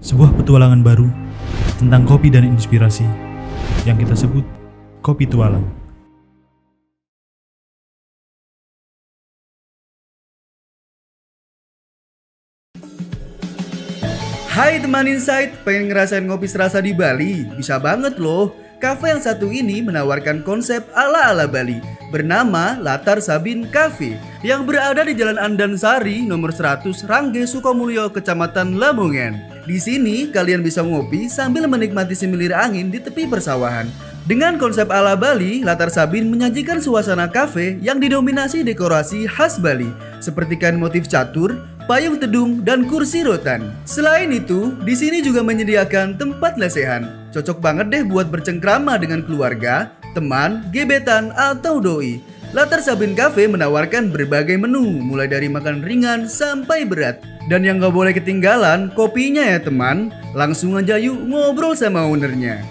Sebuah petualangan baru tentang kopi dan inspirasi yang kita sebut Kopi Tualang. Hai teman Insight, pengen ngerasain ngopi serasa di Bali? Bisa banget loh. Cafe yang satu ini menawarkan konsep ala-ala Bali bernama Latar Sabin Cafe yang berada di Jalan Andansari nomor 100 Rangge Sukomulyo, Kecamatan Lamongan. Di sini kalian bisa ngopi sambil menikmati semilir angin di tepi persawahan. Dengan konsep ala Bali, Latar Sabin menyajikan suasana kafe yang didominasi dekorasi khas Bali seperti kain motif catur, payung teduh, dan kursi rotan. Selain itu, di sini juga menyediakan tempat lesehan. Cocok banget deh buat bercengkrama dengan keluarga, teman, gebetan, atau doi. Latar Sabin Cafe menawarkan berbagai menu, mulai dari makan ringan sampai berat. Dan yang gak boleh ketinggalan, kopinya ya teman. Langsung aja yuk ngobrol sama ownernya.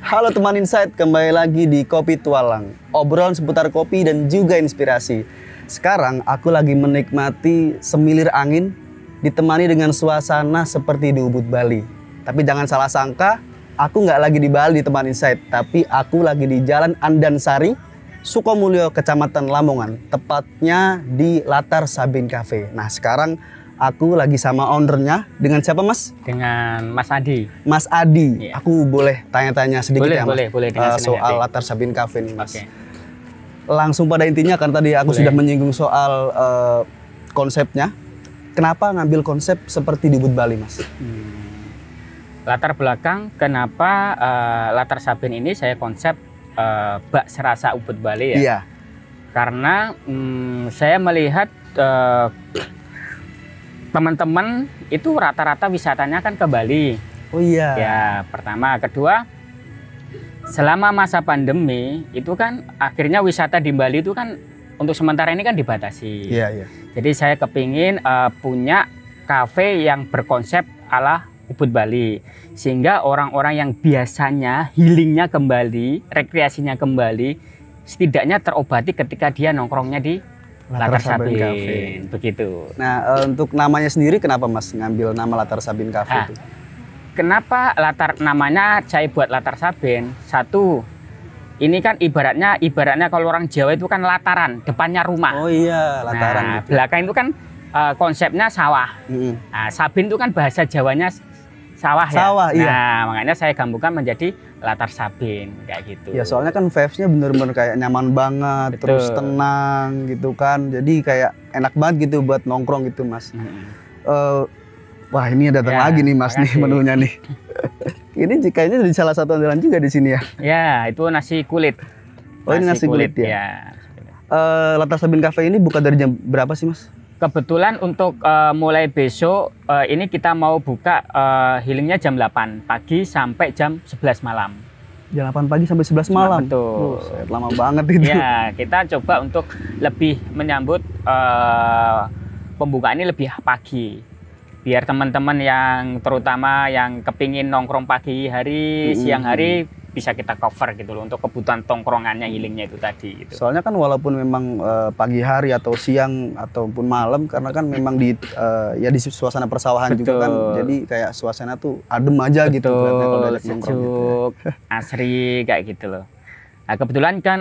Halo teman Insight, kembali lagi di Kopi Tualang. Obrolan seputar kopi dan juga inspirasi. Sekarang aku lagi menikmati semilir angin ditemani dengan suasana seperti di Ubud, Bali. Tapi jangan salah sangka, aku nggak lagi di Bali teman Insight, tapi aku lagi di Jalan Andansari, Sukomulyo, Kecamatan Lamongan. Tepatnya di Latar Sabin Cafe. Nah sekarang aku lagi sama ownernya. Dengan siapa mas? Dengan Mas Adi. Mas Adi. Iya. Aku boleh tanya-tanya sedikit Boleh, ya mas? boleh dengan senang soal hati. Latar Sabin Cafe nih mas. Oke. Langsung pada intinya, karena tadi aku Boleh. sudah menyinggung soal konsepnya. Kenapa ngambil konsep seperti di Ubud Bali mas? Latar belakang kenapa Latar Sabin ini saya konsep bak serasa Ubud Bali ya. Iya. Karena saya melihat teman-teman itu rata-rata wisatanya kan ke Bali. Oh iya. Ya, pertama, kedua, selama masa pandemi itu kan akhirnya wisata di Bali itu kan untuk sementara ini kan dibatasi. Iya, iya. Jadi saya kepingin punya kafe yang berkonsep ala Ubud Bali, sehingga orang-orang yang biasanya healingnya kembali, rekreasinya kembali, setidaknya terobati ketika dia nongkrongnya di Latar Sabin Cafe. begitu. Nah, untuk namanya sendiri kenapa mas ngambil nama Latar Sabin Cafe Ah. itu? Kenapa namanya saya buat Latar Sabin? Satu, ini kan ibaratnya kalau orang Jawa itu kan lataran, depannya rumah. Oh iya, lataran. Nah, gitu. belakang itu kan konsepnya sawah. Mm-mm. Nah, Sabin itu kan bahasa Jawanya sawah ya. Sawah, iya. Nah, makanya saya gabungkan menjadi Latar Sabin kayak gitu. Ya soalnya kan vibes-nya bener-bener kayak nyaman banget, Betul. terus tenang gitu kan. Jadi kayak enak banget gitu buat nongkrong gitu mas. Wah ini datang Ya, lagi nih mas nih makasih. menunya nih. Ini kayaknya di salah satu andalan juga di sini ya. Ya, itu nasi kulit. Oh, ini nasi kulit ya? Ya. Latar Sabin Cafe ini buka dari jam berapa sih mas? Kebetulan untuk mulai besok ini kita mau buka healingnya jam 8 pagi sampai jam 11 malam. Jam 8 pagi sampai 11 malam. Betul. Buset, lama banget itu. Ya, kita coba untuk lebih menyambut pembukaan ini lebih pagi. Biar teman-teman yang terutama yang kepingin nongkrong pagi hari, siang hari bisa kita cover gitu loh untuk kebutuhan tongkrongannya healingnya itu tadi gitu. Soalnya kan walaupun memang pagi hari atau siang ataupun malam, karena kan memang di ya di suasana persawahan juga kan, Betul. jadi kayak suasana tuh adem aja gitu kelihatannya kalau Betul, diajak nongkrong gitu ya. sejuk, asri kayak gitu loh. Nah, kebetulan kan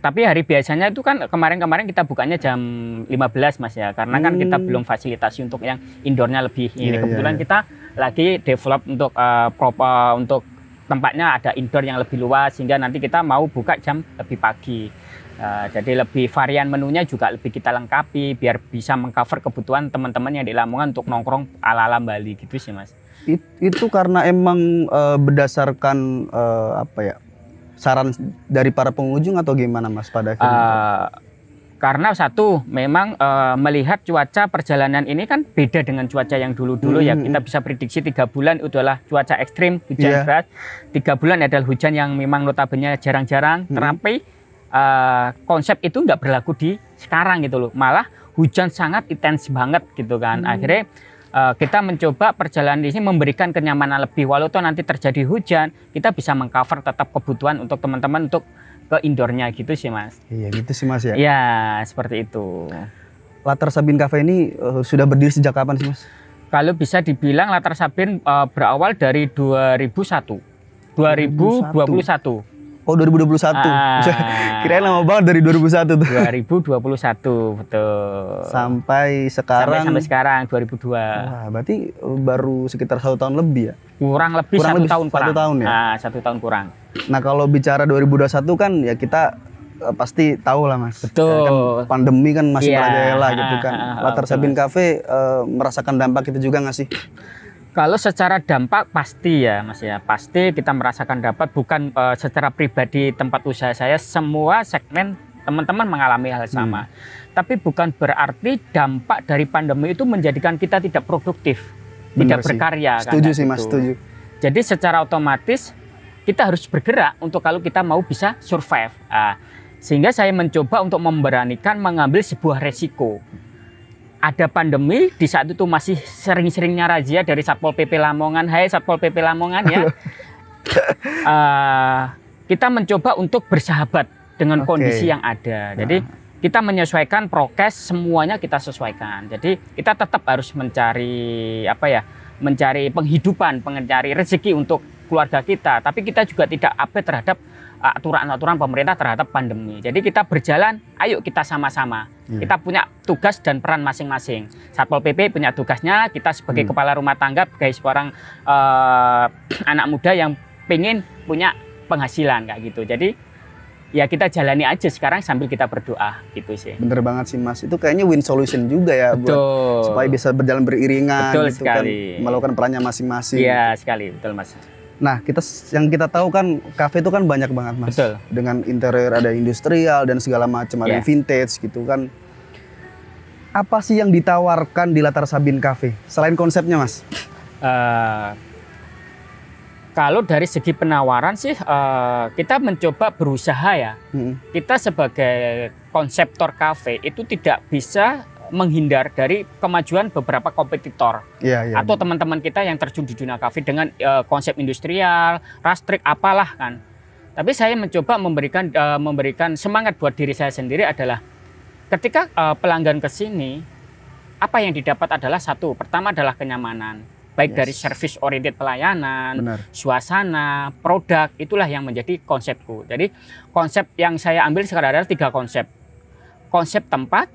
tapi hari biasanya itu kan kemarin-kemarin kita bukanya jam 15 mas ya, karena kan kita belum fasilitasi untuk yang indoornya lebih ini. Iya, Kebetulan iya. kita lagi develop untuk untuk tempatnya ada indoor yang lebih luas, sehingga nanti kita mau buka jam lebih pagi. Jadi lebih varian menunya juga lebih kita lengkapi biar bisa mengcover kebutuhan teman-teman yang di Lamongan untuk nongkrong ala-ala Bali gitu sih mas. Itu karena emang berdasarkan apa ya, saran dari para pengunjung atau gimana mas pada akhirnya? Karena satu, memang melihat cuaca perjalanan ini kan beda dengan cuaca yang dulu-dulu ya. Kita bisa prediksi 3 bulan itu adalah cuaca ekstrim, hujan deras. 3 bulan adalah hujan yang memang notabene jarang-jarang. Tetapi konsep itu nggak berlaku di sekarang gitu loh. Malah hujan sangat intens banget gitu kan. Akhirnya kita mencoba perjalanan di sini memberikan kenyamanan lebih, walaupun nanti terjadi hujan, kita bisa mengcover tetap kebutuhan untuk teman-teman untuk ke indoornya gitu sih Mas. Iya gitu sih Mas ya. Ya seperti itu. Latar Sabin Cafe ini sudah berdiri sejak kapan sih Mas? Kalau bisa dibilang Latar Sabin berawal dari 2001. 2021. Oh 2021. Kirain lama banget dari 2001 tuh. 2021 betul. Sampai sekarang. Sampai sekarang 2002. Wah, berarti baru sekitar 1 tahun lebih ya? Kurang lebih 1 tahun kurang. 1 tahun ya? 1 tahun kurang. Nah kalau bicara 2021 kan ya kita pasti tahu lah Mas. Betul. Ya, kan pandemi kan masih merajalela gitu kan. Latar betul, Sabin Mas. Cafe merasakan dampak itu juga nggak sih? Kalau secara dampak pasti ya Mas ya, pasti kita merasakan dampak, bukan secara pribadi tempat usaha saya, semua segmen teman-teman mengalami hal sama. Tapi bukan berarti dampak dari pandemi itu menjadikan kita tidak produktif, Bener tidak sih. berkarya. Setuju kan, sih Mas, gitu. setuju. Jadi secara otomatis kita harus bergerak untuk kalau kita mau bisa survive. Sehingga saya mencoba untuk memberanikan mengambil sebuah resiko. Ada pandemi, di saat itu masih sering-seringnya razia dari Satpol PP Lamongan. Hai Satpol PP Lamongan ya. Kita mencoba untuk bersahabat dengan kondisi yang ada. Jadi kita menyesuaikan prokes, semuanya kita sesuaikan. Jadi kita tetap harus mencari mencari penghidupan, mencari rezeki untuk keluarga kita. Tapi kita juga tidak abai terhadap aturan-aturan pemerintah terhadap pandemi. Jadi kita berjalan, ayo kita sama-sama. Kita punya tugas dan peran masing-masing. Satpol PP punya tugasnya, kita sebagai kepala rumah tangga, sebagai seorang anak muda yang pengen punya penghasilan kayak gitu. Jadi ya kita jalani aja sekarang sambil kita berdoa gitu sih. Bener banget sih Mas, itu kayaknya win solution juga ya. Betul. Buat supaya bisa berjalan beriringan. Betul gitu sekali. Kan, melakukan perannya masing-masing. Iya sekali, betul Mas. Nah, yang kita tahu kan kafe itu kan banyak banget Mas. Betul. Dengan interior ada industrial dan segala macam, ada yang vintage gitu kan. Apa sih yang ditawarkan di Latar Sabin Cafe selain konsepnya Mas? Kalau dari segi penawaran sih kita mencoba berusaha ya. Kita sebagai konseptor kafe itu tidak bisa menghindar dari kemajuan beberapa kompetitor atau teman-teman kita yang terjun di dunia kafe dengan konsep industrial, rastrik apalah kan. Tapi saya mencoba memberikan semangat buat diri saya sendiri adalah ketika pelanggan ke sini, apa yang didapat adalah satu, pertama adalah kenyamanan. Baik dari service oriented pelayanan, suasana, produk, itulah yang menjadi konsepku. Jadi konsep yang saya ambil sekarang adalah 3 konsep. Konsep tempat,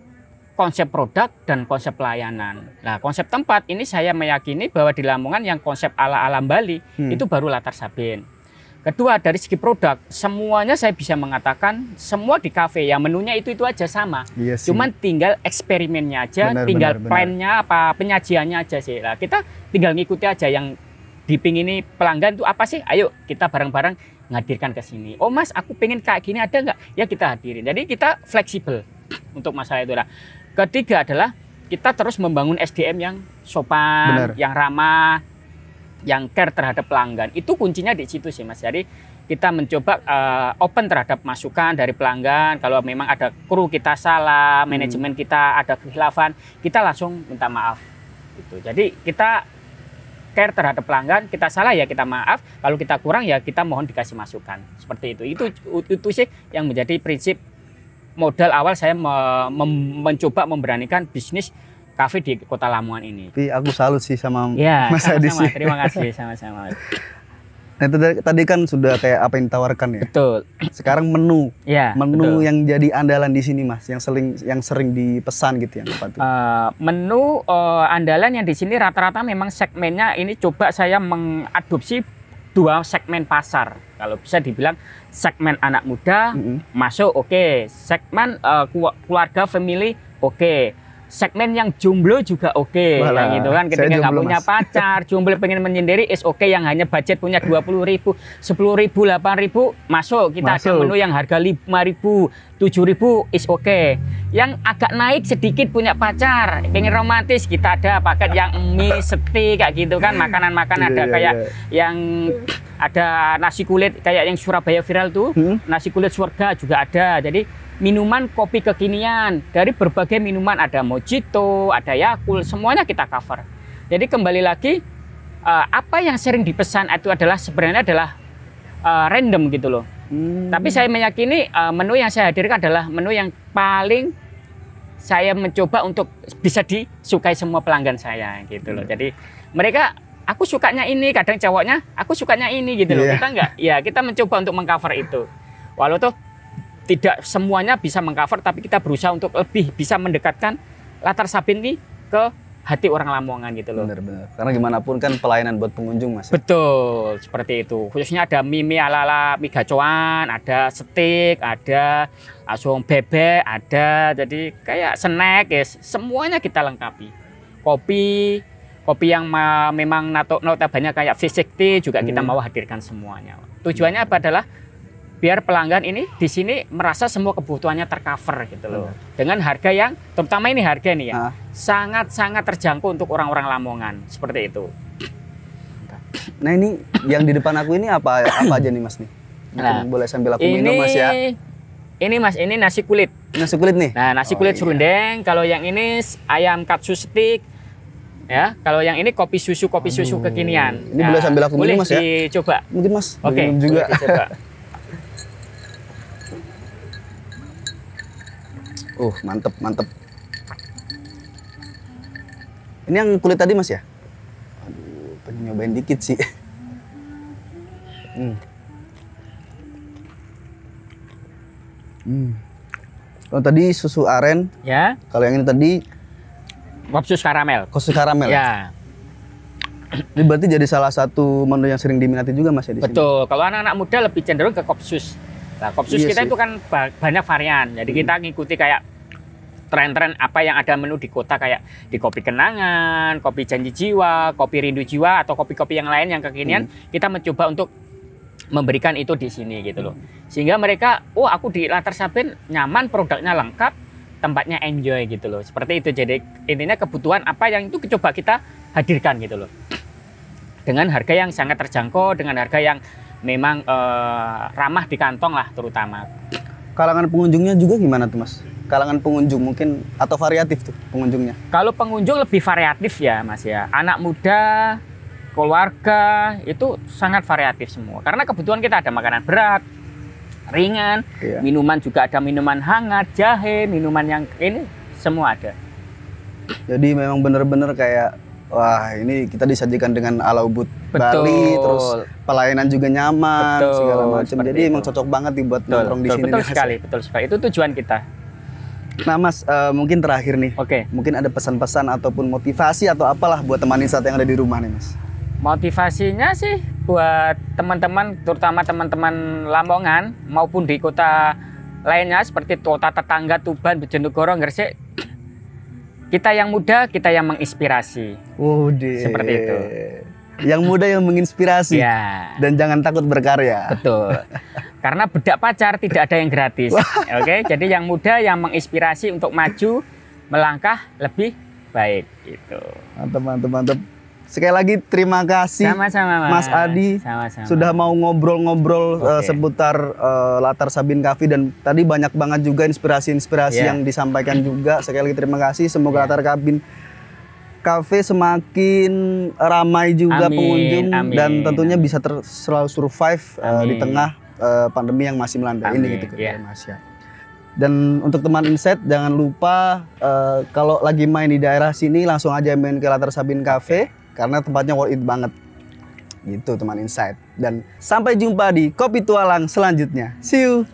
konsep produk, dan konsep pelayanan. Nah, konsep tempat ini saya meyakini bahwa di Lamongan yang konsep ala-ala Bali itu baru Latar Sabin. Kedua, dari segi produk, semuanya saya bisa mengatakan semua di kafe yang menunya itu aja sama. Cuman tinggal eksperimennya aja, tinggal plannya apa penyajiannya aja sih. Nah, kita tinggal ngikuti aja yang dipingini pelanggan itu apa sih? Ayo kita bareng-bareng ngadirkan ke sini. Oh Mas, aku pengen kayak gini, ada nggak? Ya kita hadirin. Jadi kita fleksibel untuk masalah itu. Nah, ketiga adalah kita terus membangun SDM yang sopan, yang ramah, yang care terhadap pelanggan. Itu kuncinya di situ sih Mas. Jadi kita mencoba open terhadap masukan dari pelanggan. Kalau memang ada kru kita salah, manajemen kita ada kekhilafan, kita langsung minta maaf. Gitu. Jadi kita care terhadap pelanggan, kita salah ya kita maaf, kalau kita kurang ya kita mohon dikasih masukan. Seperti itu. Itu sih yang menjadi prinsip modal awal saya mencoba memberanikan bisnis kafe di Kota Lamongan ini. Tapi aku salut sih sama Mas Adi sih. Terima kasih sama-sama. Nah, itu tadi kan sudah kayak apa yang ditawarkan ya. Betul. Sekarang menu. Betul. Yang jadi andalan di sini Mas, yang sering dipesan gitu yang apa tuh? Menu andalan yang di sini rata-rata memang segmennya ini coba saya mengadopsi 2 segmen pasar. Kalau bisa dibilang segmen anak muda masuk oke. Segmen keluarga family oke. Segmen yang jomblo juga oke, kayak gitu kan. Ketika nggak punya pacar, jomblo pengen menyendiri is oke, yang hanya budget punya 20.000, 10.000, 8.000 masuk. Kita ada menu yang harga 5.000, 7.000 is oke. Yang agak naik sedikit punya pacar, pengen romantis, kita ada paket yang mie, steak kayak gitu kan. Makanan-makanan ada kayak yang ada nasi kulit kayak yang Surabaya viral tuh, nasi kulit surga juga ada. Jadi minuman kopi kekinian dari berbagai minuman, ada mojito, ada Yakult, semuanya kita cover. Jadi kembali lagi apa yang sering dipesan itu adalah sebenarnya adalah random gitu loh. Tapi saya meyakini menu yang saya hadirkan adalah menu yang paling saya mencoba untuk bisa disukai semua pelanggan saya gitu loh. Jadi mereka, aku sukanya ini, kadang cowoknya aku sukanya ini gitu loh. Kita enggak, ya kita mencoba untuk mengcover itu. Walau tuh tidak semuanya bisa mengcover, tapi kita berusaha untuk lebih bisa mendekatkan Latar Sabin ini ke hati orang Lamongan gitu loh. Bener-bener. Karena gimana pun kan pelayanan buat pengunjung, Mas. Betul, seperti itu. Khususnya ada mie ala-ala mie gacoan, ada steak, ada asam bebek, ada jadi kayak snack ya. Semuanya kita lengkapi. Kopi yang memang notabene kayak V60 juga kita mau hadirkan semuanya. Tujuannya apa adalah biar pelanggan ini di sini merasa semua kebutuhannya tercover gitu loh. Dengan harga yang, terutama ini harga nih ya, sangat-sangat terjangkau untuk orang-orang Lamongan, seperti itu. Nah ini yang di depan aku ini apa aja nih Mas nih? Mungkin boleh sambil aku minum Mas ya. Ini Mas, ini nasi kulit. Nasi kulit nih? Nah, nasi kulit serundeng. Kalau yang ini ayam katsu stick. Ya, kalau yang ini kopi susu kekinian. Ini boleh sambil aku minum Mas ya? Boleh dicoba. Mungkin Mas, Oke, minum juga. boleh dicoba. Mantep, mantep. Ini yang kulit tadi Mas ya? Aduh, pengen nyobain dikit sih. Kalau tadi susu aren, Ya. kalau yang ini tadi Kopsus karamel. kosus karamel. Ya, Ini berarti jadi salah satu menu yang sering diminati juga Mas ya di sini. betul. Kalau anak-anak muda lebih cenderung ke kopsus. Nah, kopsus Iya kita sih. itu kan banyak varian. Jadi kita ngikuti kayak tren-tren apa yang ada menu di kota, kayak di kopi kenangan, kopi janji jiwa, kopi rindu jiwa, atau kopi-kopi yang lain yang kekinian. Kita mencoba untuk memberikan itu di sini gitu loh. Sehingga mereka, oh aku di Latar Sabin nyaman, produknya lengkap, tempatnya enjoy gitu loh. Seperti itu. Jadi intinya kebutuhan apa yang itu coba kita hadirkan gitu loh. Dengan harga yang sangat terjangkau, dengan harga yang memang ramah di kantong lah terutama. Kalangan pengunjungnya juga gimana tuh Mas? Kalangan pengunjung mungkin atau variatif tuh pengunjungnya? Kalau pengunjung lebih variatif ya Mas ya. Anak muda, keluarga itu sangat variatif semua. Karena kebutuhan kita ada makanan berat, ringan, minuman juga ada minuman hangat, jahe, minuman yang ini semua ada. Jadi memang bener-bener kayak wah ini kita disajikan dengan ala ubud Betul. Bali, terus pelayanan juga nyaman, Betul, segala macam. seperti Jadi itu. emang cocok banget dibuat nongkrong di sini. Betul nih, sekali, betul sekali. Itu tujuan kita. Nah Mas, mungkin terakhir nih, Oke. mungkin ada pesan-pesan ataupun motivasi atau apalah buat teman Insat yang ada di rumah nih Mas. Motivasinya sih buat teman-teman, terutama teman-teman Lamongan maupun di kota lainnya seperti kota tetangga Tuban, Bojonegoro, Gresik. Kita yang muda, kita yang menginspirasi. Seperti itu. Yang muda yang menginspirasi. Ya. Dan jangan takut berkarya. Betul. Karena bedak pacar tidak ada yang gratis. Oke, jadi yang muda yang menginspirasi untuk maju, melangkah lebih baik gitu. Mantap, mantap, mantap. Sekali lagi terima kasih Sama-sama Mas Adi Sama-sama. sudah mau ngobrol-ngobrol seputar Latar Sabin Cafe, dan tadi banyak banget juga inspirasi-inspirasi yang disampaikan juga. Sekali lagi terima kasih. Semoga Latar Sabin Cafe semakin ramai juga pengunjung dan tentunya bisa selalu survive di tengah pandemi yang masih melanda ini gitu Mas ya. Dan untuk teman Insight jangan lupa kalau lagi main di daerah sini langsung aja main ke Latar Sabin Cafe karena tempatnya worth it banget. Gitu teman Insight. Dan sampai jumpa di Kopi Tualang selanjutnya. See you.